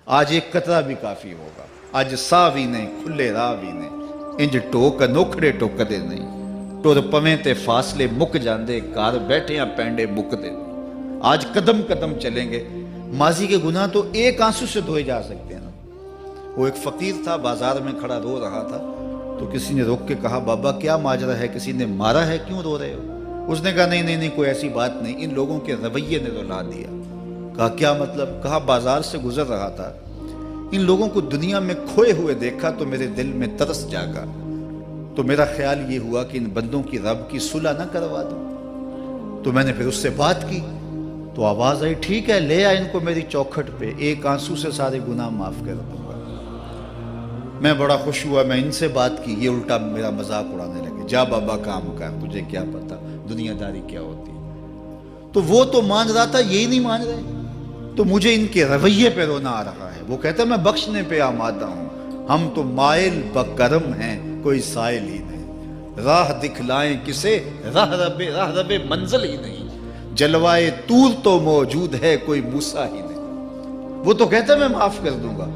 آج ایک قطرہ بھی کافی ہوگا، اج ساہ بھی نہیں کھلے راہ بھی نہیں، انج ٹوک انوکھڑے ٹوکدے نہیں، ٹر پویں تے فاصلے مک جاندے، گھر بیٹھے پینڈے مکدے نہیں۔ آج قدم قدم چلیں گے، ماضی کے گناہ تو ایک آنسو سے دھوئے جا سکتے ہیں نا۔ وہ ایک فقیر تھا، بازار میں کھڑا رو رہا تھا، تو کسی نے روک کے کہا بابا کیا ماجرا ہے، کسی نے مارا ہے، کیوں رو رہے ہو؟ اس نے کہا نہیں کوئی ایسی بات نہیں، ان لوگوں کے رویے نے رلا دیا۔ کہا کیا مطلب؟ کہا بازار سے گزر رہا تھا، ان لوگوں کو دنیا میں کھوئے ہوئے دیکھا تو میرے دل میں ترس جاگا، تو میرا خیال یہ ہوا کہ ان بندوں کی رب کی صلح نہ کروا دوں۔ تو میں نے پھر اس سے بات کی، تو آواز آئی ٹھیک ہے لے آ ان کو میری چوکھٹ پہ، ایک آنسو سے سارے گناہ معاف کر دوں گا۔ میں بڑا خوش ہوا، میں ان سے بات کی، یہ الٹا میرا مذاق اڑانے لگے، جا بابا کام کر، تجھے کیا پتا دنیا داری کیا ہوتی ہے۔ تو وہ تو مان رہا تھا، یہی نہیں مان رہے، تو مجھے ان کے رویے پہ رونا آ رہا ہے۔ وہ کہتا ہے میں بخشنے پہ آمادہ ہوں، ہم تو مائل بکرم ہیں، کوئی سائل ہی نہیں، راہ دکھلائیں کسے، راہ رب منزل ہی نہیں، جلوائے طور تو موجود ہے، کوئی موسیٰ ہی نہیں۔ وہ تو کہتا ہے میں معاف کر دوں گا،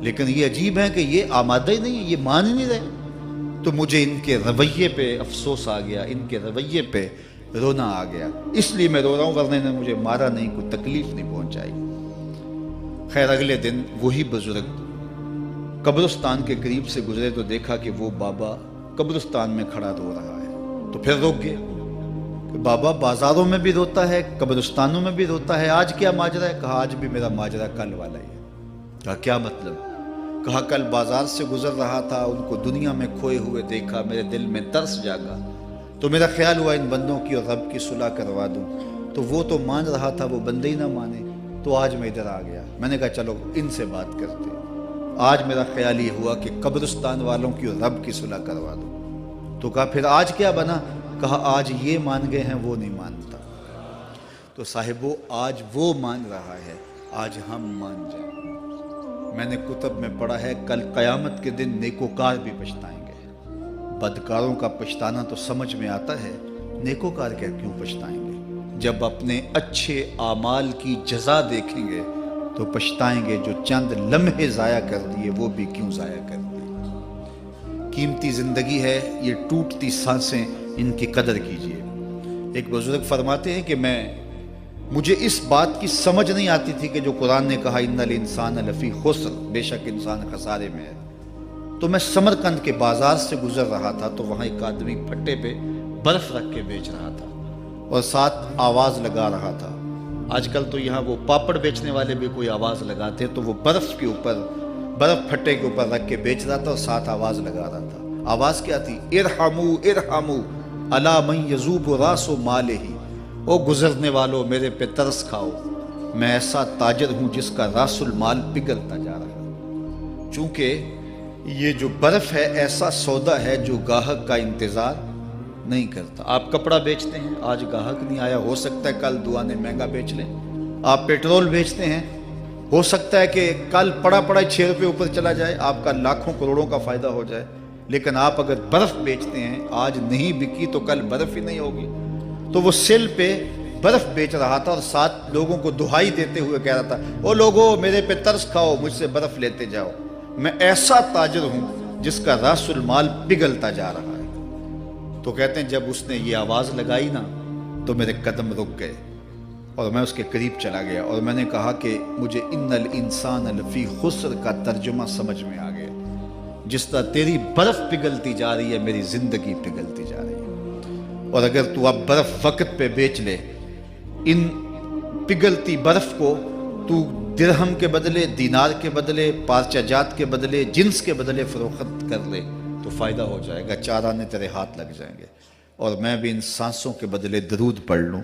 لیکن یہ عجیب ہے کہ یہ آمادہ ہی نہیں ہے، یہ مان ہی نہیں رہے۔ تو مجھے ان کے رویے پہ افسوس آ گیا، ان کے رویے پہ رونا آ گیا، اس لیے میں رو رہا ہوں، ورنہ نے مجھے مارا نہیں، کوئی تکلیف نہیں پہنچائی۔ خیر اگلے دن وہی بزرگ قبرستان کے قریب سے گزرے تو دیکھا کہ وہ بابا قبرستان میں کھڑا رو رہا ہے، تو پھر رک گئے کہ بابا بازاروں میں بھی روتا ہے، قبرستانوں میں بھی روتا ہے، آج کیا ماجرا ہے؟ کہا آج بھی میرا ماجرا کل والا ہی ہے۔ کہا کیا مطلب؟ کہا کل بازار سے گزر رہا تھا، ان کو دنیا میں کھوئے ہوئے دیکھا، میرے دل میں ترس جاگا، تو میرا خیال ہوا ان بندوں کی اور رب کی صلح کروا دوں، تو وہ تو مان رہا تھا، وہ بندے ہی نہ مانے، تو آج میں ادھر آ گیا۔ میں نے کہا چلو ان سے بات کرتے، آج میرا خیال یہ ہوا کہ قبرستان والوں کی اور رب کی صلح کروا دوں۔ تو کہا پھر آج کیا بنا؟ کہا آج یہ مان گئے ہیں، وہ نہیں مانتا۔ تو صاحبو آج وہ مان رہا ہے، آج ہم مان جائیں۔ میں نے کتب میں پڑھا ہے کل قیامت کے دن نیکوکار بھی پچھتائیں گے۔ بدکاروں کا پچھتانا تو سمجھ میں آتا ہے، نیکوکار کیوں پچھتائیں گے؟ جب اپنے اچھے اعمال کی جزا دیکھیں گے تو پچھتائیں گے، جو چند لمحے ضائع کر دیے وہ بھی کیوں ضائع کر دیے۔ قیمتی زندگی ہے، یہ ٹوٹتی سانسیں، ان کی قدر کیجیے۔ ایک بزرگ فرماتے ہیں کہ مجھے اس بات کی سمجھ نہیں آتی تھی کہ جو قرآن نے کہا ان الانسان لفی خسر، بے شک انسان خسارے میں ہے، تو میں سمرقند کے بازار سے گزر رہا تھا تو وہاں ایک آدمی پھٹے پہ برف رکھ کے بیچ رہا تھا اور ساتھ آواز لگا رہا تھا۔ آج کل تو یہاں وہ پاپڑ بیچنے والے بھی کوئی آواز لگاتے، تو وہ برف پھٹے کے اوپر رکھ کے بیچ رہا تھا اور ساتھ آواز لگا رہا تھا۔ آواز کیا تھی؟ ارحمو ارحمو الا من یذوب راس مالہ، او گزرنے والوں میرے پہ ترس کھاؤ، میں ایسا تاجر ہوں جس کا راس المال پگھلتا جا رہا ہے۔ چونکہ یہ جو برف ہے ایسا سودا ہے جو گاہک کا انتظار نہیں کرتا۔ آپ کپڑا بیچتے ہیں، آج گاہک نہیں آیا، ہو سکتا ہے کل دعانے مہنگا بیچ لیں۔ آپ پیٹرول بیچتے ہیں، ہو سکتا ہے کہ کل پڑا 6 روپے اوپر چلا جائے، آپ کا لاکھوں کروڑوں کا فائدہ ہو جائے۔ لیکن آپ اگر برف بیچتے ہیں، آج نہیں بکی تو کل برف ہی نہیں ہوگی۔ تو وہ سل پہ برف بیچ رہا تھا اور ساتھ لوگوں کو دہائی دیتے ہوئے کہہ رہا تھا او لوگو میرے پہ ترس کھاؤ، مجھ سے برف لیتے جاؤ، میں ایسا تاجر ہوں جس کا راس المال پگھلتا جا رہا ہے۔ تو کہتے ہیں جب اس نے یہ آواز لگائی نا تو میرے قدم رک گئے اور میں اس کے قریب چلا گیا اور میں نے کہا کہ مجھے ان الانسان لفی خسر کا ترجمہ سمجھ میں آ گیا۔ جس طرح تیری برف پگھلتی جا رہی ہے، میری زندگی پگھلتی جا رہی ہے، اور اگر تو اب برف وقت پہ بیچ لے، ان پگھلتی برف کو تو درہم کے بدلے، دینار کے بدلے، پارچہ جات کے بدلے، جنس کے بدلے فروخت کر لے تو فائدہ ہو جائے گا، 4 آنے تیرے ہاتھ لگ جائیں گے۔ اور میں بھی ان سانسوں کے بدلے درود پڑھ لوں،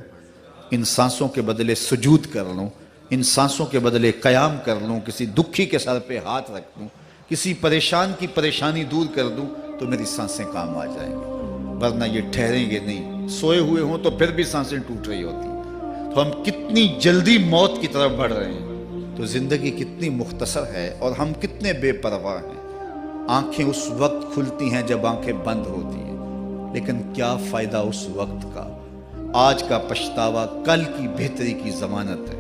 ان سانسوں کے بدلے سجود کر لوں، ان سانسوں کے بدلے قیام کر لوں، کسی دکھی کے سر پہ ہاتھ رکھ دوں، کسی پریشان کی پریشانی دور کر دوں تو میری سانسیں کام آ جائیں گی، ورنہ یہ ٹھہریں گے نہیں۔ سوئے ہوئے ہوں تو پھر بھی سانسیں ٹوٹ رہی ہوتی ہیں۔ تو ہم کتنی جلدی موت کی طرف بڑھ رہے ہیں، تو زندگی کتنی مختصر ہے اور ہم کتنے بے پرواہ ہیں۔ آنکھیں اس وقت کھلتی ہیں جب آنکھیں بند ہوتی ہیں، لیکن کیا فائدہ اس وقت کا؟ آج کا پچھتاوا کل کی بہتری کی ضمانت ہے،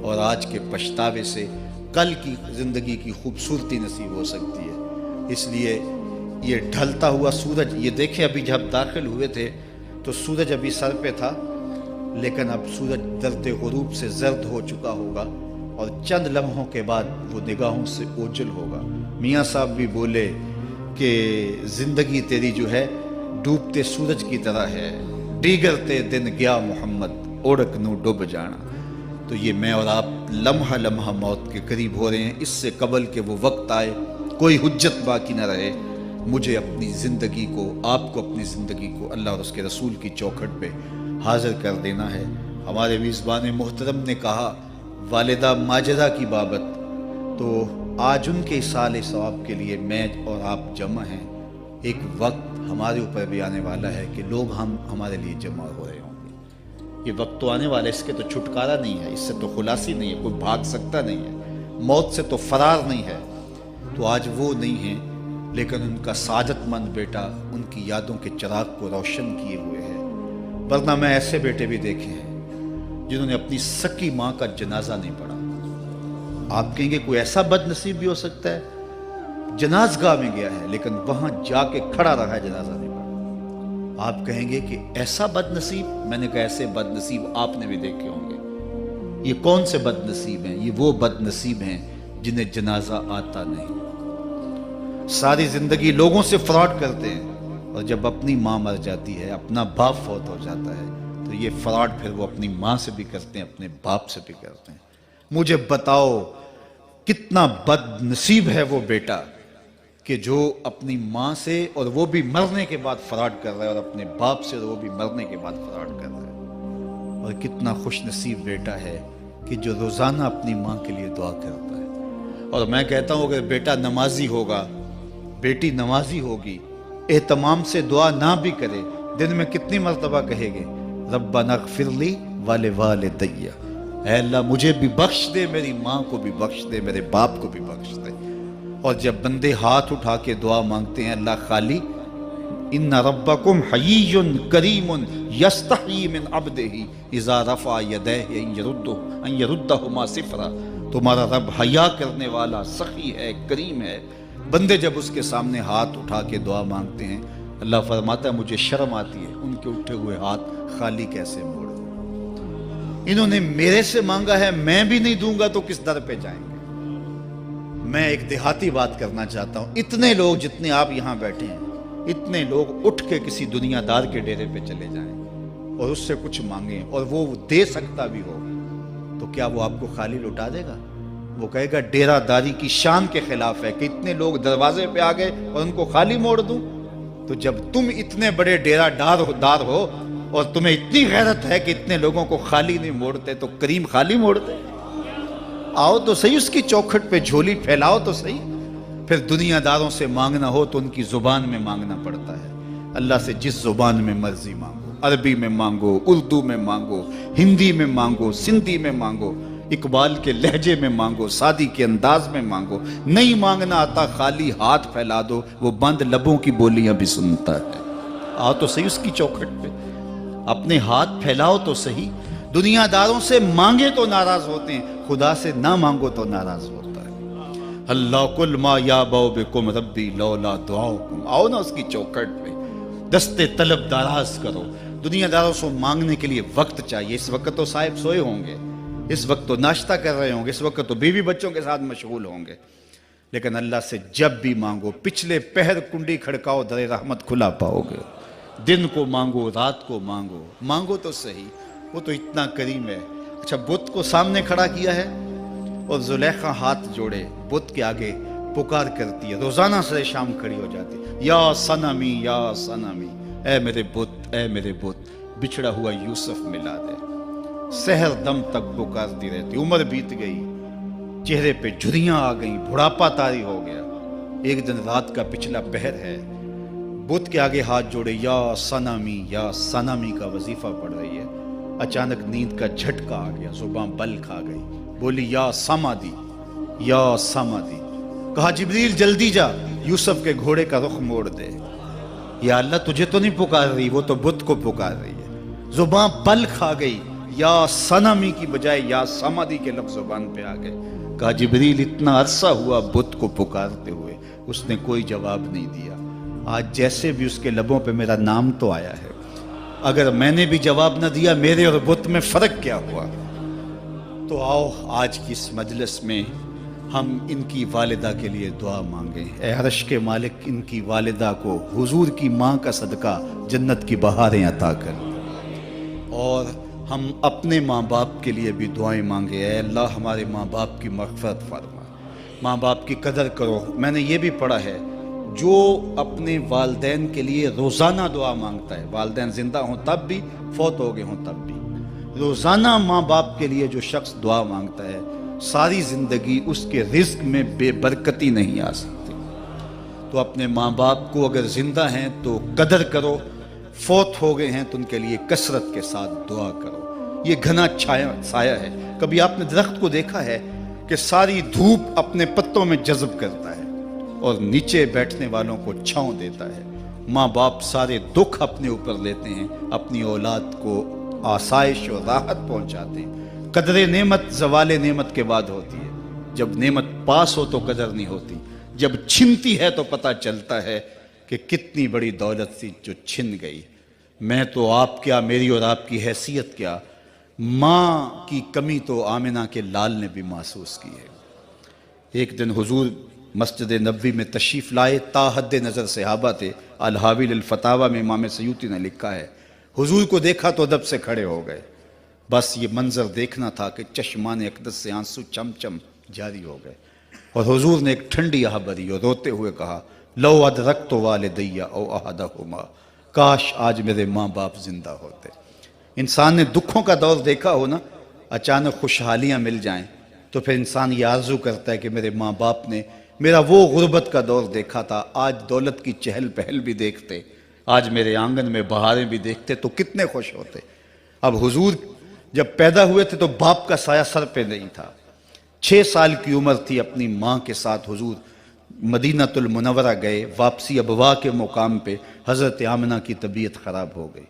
اور آج کے پچھتاوے سے کل کی زندگی کی خوبصورتی نصیب ہو سکتی ہے۔ اس لیے یہ ڈھلتا ہوا سورج، یہ دیکھیں ابھی جب داخل ہوئے تھے تو سورج ابھی سر پہ تھا، لیکن اب سورج درد غروب سے زرد ہو چکا ہوگا اور چند لمحوں کے بعد وہ نگاہوں سے اوجھل ہوگا۔ میاں صاحب بھی بولے کہ زندگی تیری جو ہے ڈوبتے سورج کی طرح ہے، دیگرتے دن گیا محمد اوڑک نو ڈوب جانا۔ تو یہ میں اور آپ لمحہ لمحہ موت کے قریب ہو رہے ہیں۔ اس سے قبل کہ وہ وقت آئے کوئی حجت باقی نہ رہے، مجھے اپنی زندگی کو، آپ کو اپنی زندگی کو اللہ اور اس کے رسول کی چوکھٹ پہ حاضر کر دینا ہے۔ ہمارے میزبان محترم نے کہا والدہ ماجدہ کی بابت، تو آج ان کے اصالِ ثواب کے لیے میں اور آپ جمع ہیں۔ ایک وقت ہمارے اوپر بھی آنے والا ہے کہ لوگ ہمارے لیے جمع ہو رہے ہوں گے۔ یہ وقت تو آنے والا ہے، اس کے تو چھٹکارا نہیں ہے، اس سے تو خلاصی نہیں ہے، کوئی بھاگ سکتا نہیں ہے، موت سے تو فرار نہیں ہے۔ تو آج وہ نہیں ہیں، لیکن ان کا سعادت مند بیٹا ان کی یادوں کے چراغ کو روشن کیے ہوئے ہے۔ ورنہ میں ایسے بیٹے بھی دیکھے ہیں جنہوں نے اپنی سکی ماں کا جنازہ نہیں پڑھا۔ آپ کہیں گے کوئی ایسا بد نصیب بھی ہو سکتا ہے، جنازگاہ میں گیا ہے لیکن وہاں جا کے کھڑا رہا ہے، جنازہ نہیں پڑھا۔ آپ کہیں گے کہ ایسا بد نصیب، میں نے کہا ایسے بد نصیب آپ نے بھی دیکھے ہوں گے۔ یہ کون سے بد نصیب ہیں؟ یہ وہ بد نصیب ہیں جنہیں جنازہ آتا نہیں، ساری زندگی لوگوں سے فراڈ کرتے ہیں، اور جب اپنی ماں مر جاتی ہے، اپنا باپ فوت ہو جاتا ہے، تو یہ فراڈ پھر وہ اپنی ماں سے بھی کرتے ہیں، اپنے باپ سے بھی کرتے ہیں۔ مجھے بتاؤ کتنا بد نصیب ہے وہ بیٹا کہ جو اپنی ماں سے، اور وہ بھی مرنے کے بعد فراڈ کر رہا ہے، اور اپنے باپ سے، اور وہ بھی مرنے کے بعد فراڈ کر رہا ہے۔ اور کتنا خوش نصیب بیٹا ہے کہ جو روزانہ اپنی ماں کے لیے دعا کرتا ہے۔ اور میں کہتا ہوں اگر بیٹا نمازی ہوگا، بیٹی نمازی ہوگی، اہتمام سے دعا نہ بھی کرے، دن میں کتنی مرتبہ کہے گے ربنا اغفر لی ولوالدی، اے اللہ مجھے بھی بخش دے، میری ماں کو بھی بخش دے، میرے باپ کو بھی بخش دے۔ اور جب بندے ہاتھ اٹھا کے دعا مانگتے ہیں اللہ خالی ان ربکم حیی کریم یستحیی من عبدہ اذا رفع یدیہ ان یردہما صفرا، تمہارا رب حیا کرنے والا سخی ہے، کریم ہے۔ بندے جب اس کے سامنے ہاتھ اٹھا کے دعا مانگتے ہیں، اللہ فرماتا ہے مجھے شرم آتی ہے ان کے اٹھے ہوئے ہاتھ خالی کیسے موڑ دوں۔ انہوں نے میرے سے مانگا ہے، میں بھی نہیں دوں گا تو کس در پہ جائیں گے۔ میں ایک دیہاتی بات کرنا چاہتا ہوں، اتنے لوگ جتنے آپ یہاں بیٹھے ہیں، اتنے لوگ اٹھ کے کسی دنیا دار کے ڈیرے پہ چلے جائیں اور اس سے کچھ مانگیں اور وہ دے سکتا بھی ہو، تو کیا وہ آپ کو خالی لوٹا دے گا؟ وہ کہے گا ڈیرہ داری کی شان کے خلاف ہے کہ اتنے لوگ دروازے پہ آ گئے اور ان کو خالی موڑ دوں۔ تو جب تم اتنے بڑے ڈیرہ دار ہو اور تمہیں اتنی غیرت ہے کہ اتنے لوگوں کو خالی نہیں موڑتے، تو کریم خالی موڑتے؟ آؤ تو صحیح اس کی چوکھٹ پہ جھولی پھیلاؤ تو صحیح۔ پھر دنیا داروں سے مانگنا ہو تو ان کی زبان میں مانگنا پڑتا ہے۔ اللہ سے جس زبان میں مرضی مانگو، عربی میں مانگو، اردو میں مانگو، ہندی میں مانگو، سندھی میں مانگو، اقبال کے لہجے میں مانگو، سادی کے انداز میں مانگو۔ نہیں مانگنا آتا خالی ہاتھ پھیلا دو، وہ بند لبوں کی بولیاں بھی سنتا ہے۔ آؤ تو صحیح اس کی چوکھٹ پہ، اپنے ہاتھ پھیلاؤ تو صحیح۔ دنیا داروں سے مانگے تو ناراض ہوتے ہیں، خدا سے نہ مانگو تو ناراض ہوتا ہے۔ اللہ کل ما یابو بکم ربی لولا دعاؤکم، آؤ نا اس کی چوکھٹ پہ، دستے طلب دراز کرو۔ دنیا داروں سے مانگنے کے لیے وقت چاہیے۔ اس وقت تو صاحب سوئے ہوں گے، اس وقت تو ناشتہ کر رہے ہوں گے، اس وقت تو بیوی بچوں کے ساتھ مشغول ہوں گے، لیکن اللہ سے جب بھی مانگو، پچھلے پہر کنڈی کھڑکاؤ در رحمت کھلا پاؤ گے۔ دن کو مانگو، رات کو مانگو، مانگو تو صحیح، وہ تو اتنا کریم ہے۔ اچھا بت کو سامنے کھڑا کیا ہے اور زلیخا ہاتھ جوڑے بت کے آگے پکار کرتی ہے، روزانہ سے شام کھڑی ہو جاتی ہے، یا صنمی یا صنمی، اے میرے بت، اے میرے بت، بچھڑا ہوا یوسف ملا دے۔ سحر دم تک پکارتی رہتی، عمر بیت گئی، چہرے پہ جھریاں آ گئیں، بڑھاپا طاری ہو گیا۔ ایک دن رات کا پچھلا پہر ہے، بت کے آگے ہاتھ جوڑے یا صنمی کا وظیفہ پڑھ رہی ہے۔ اچانک نیند کا جھٹکا آ گیا، زباں بل کھا گئی، بولی یا سمادی یا سمادی۔ کہا جبریل جلدی جا، یوسف کے گھوڑے کا رخ موڑ دے۔ یا اللہ تجھے تو نہیں پکار رہی، وہ تو بت کو پکار رہی ہے۔ زباں بل کھا گئی، یا صنمی کی بجائے یا سمادی کے لفظ زبان پہ آ گئے۔ کہا جبریل اتنا عرصہ ہوا بت کو پکارتے ہوئے، اس نے کوئی جواب نہیں دیا، آج جیسے بھی اس کے لبوں پہ میرا نام تو آیا ہے، اگر میں نے بھی جواب نہ دیا میرے اور بت میں فرق کیا ہوا؟ تو آؤ آج کی اس مجلس میں ہم ان کی والدہ کے لیے دعا مانگیں۔ اے عرش کے مالک، ان کی والدہ کو حضور کی ماں کا صدقہ جنت کی بہاریں عطا کر، اور ہم اپنے ماں باپ کے لیے بھی دعائیں مانگے۔ اے اللہ ہمارے ماں باپ کی مغفرت فرما، ماں باپ کی قدر کرو۔ میں نے یہ بھی پڑھا ہے، جو اپنے والدین کے لیے روزانہ دعا مانگتا ہے، والدین زندہ ہوں تب بھی، فوت ہو گئے ہوں تب بھی، روزانہ ماں باپ کے لیے جو شخص دعا مانگتا ہے، ساری زندگی اس کے رزق میں بے برکتی نہیں آ سکتی۔ تو اپنے ماں باپ کو اگر زندہ ہیں تو قدر کرو، فوت ہو گئے ہیں تو ان کے لیے کثرت کے ساتھ دعا کرو۔ یہ گھنا سایہ ہے۔ کبھی آپ نے درخت کو دیکھا ہے کہ ساری دھوپ اپنے پتوں میں جذب کرتا ہے اور نیچے بیٹھنے والوں کو چھاؤں دیتا ہے؟ ماں باپ سارے دکھ اپنے اوپر لیتے ہیں، اپنی اولاد کو آسائش اور راحت پہنچاتے ہیں۔ قدر نعمت زوال نعمت کے بعد ہوتی ہے، جب نعمت پاس ہو تو قدر نہیں ہوتی، جب چھنتی ہے تو پتہ چلتا ہے کہ کتنی بڑی دولت تھی جو چھن گئی۔ میں تو آپ کیا، میری اور آپ کی حیثیت کیا، ماں کی کمی تو آمنہ کے لال نے بھی محسوس کی ہے۔ ایک دن حضور مسجد نبوی میں تشریف لائے، تا حد نظر صحابہ تھے۔ الحاوی للفتاوی میں امام سیوطی نے لکھا ہے، حضور کو دیکھا تو ادب سے کھڑے ہو گئے، بس یہ منظر دیکھنا تھا کہ چشمان اقدس سے آنسو چم چم جاری ہو گئے، اور حضور نے ایک ٹھنڈی آہ بھری اور روتے ہوئے کہا، لو ادرکت والدی او احدہما، کاش آج میرے ماں باپ زندہ ہوتے۔ انسان نے دکھوں کا دور دیکھا ہو نا، اچانک خوشحالیاں مل جائیں تو پھر انسان یہ آرزو کرتا ہے کہ میرے ماں باپ نے میرا وہ غربت کا دور دیکھا تھا، آج دولت کی چہل پہل بھی دیکھتے، آج میرے آنگن میں بہاریں بھی دیکھتے تو کتنے خوش ہوتے۔ اب حضور جب پیدا ہوئے تھے تو باپ کا سایہ سر پہ نہیں تھا۔ 6 سال کی عمر تھی، اپنی ماں کے ساتھ حضور مدینہ المنورہ گئے۔ واپسی ابوا کے مقام پہ حضرت آمنہ کی طبیعت خراب ہو گئی،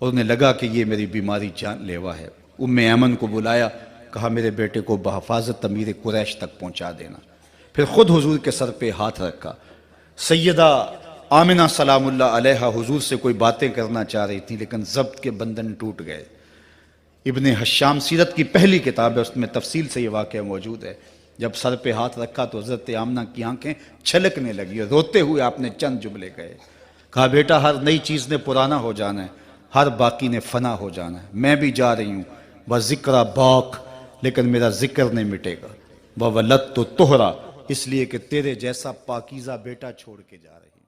اور انہیں لگا کہ یہ میری بیماری جان لیوا ہے۔ ام ایمن کو بلایا، کہا میرے بیٹے کو بحفاظت امیر قریش تک پہنچا دینا۔ پھر خود حضور کے سر پہ ہاتھ رکھا۔ سیدہ آمنہ سلام اللہ علیہا حضور سے کوئی باتیں کرنا چاہ رہی تھی، لیکن ضبط کے بندھن ٹوٹ گئے۔ ابن حشام سیرت کی پہلی کتاب ہے، اس میں تفصیل سے یہ واقعہ موجود ہے۔ جب سر پہ ہاتھ رکھا تو حضرت آمنہ کی آنکھیں چھلکنے لگی، اور روتے ہوئے آپ نے چند جملے کہے، کہا بیٹا ہر نئی چیز نے پرانا ہو جانا ہے، ہر باقی نے فنا ہو جانا ہے، میں بھی جا رہی ہوں، وَذِكْرَ باق، لیکن میرا ذکر نہیں مٹے گا، وَوَلَدْتُ طُہْرًا، اس لیے کہ تیرے جیسا پاکیزہ بیٹا چھوڑ کے جا رہی ہوں۔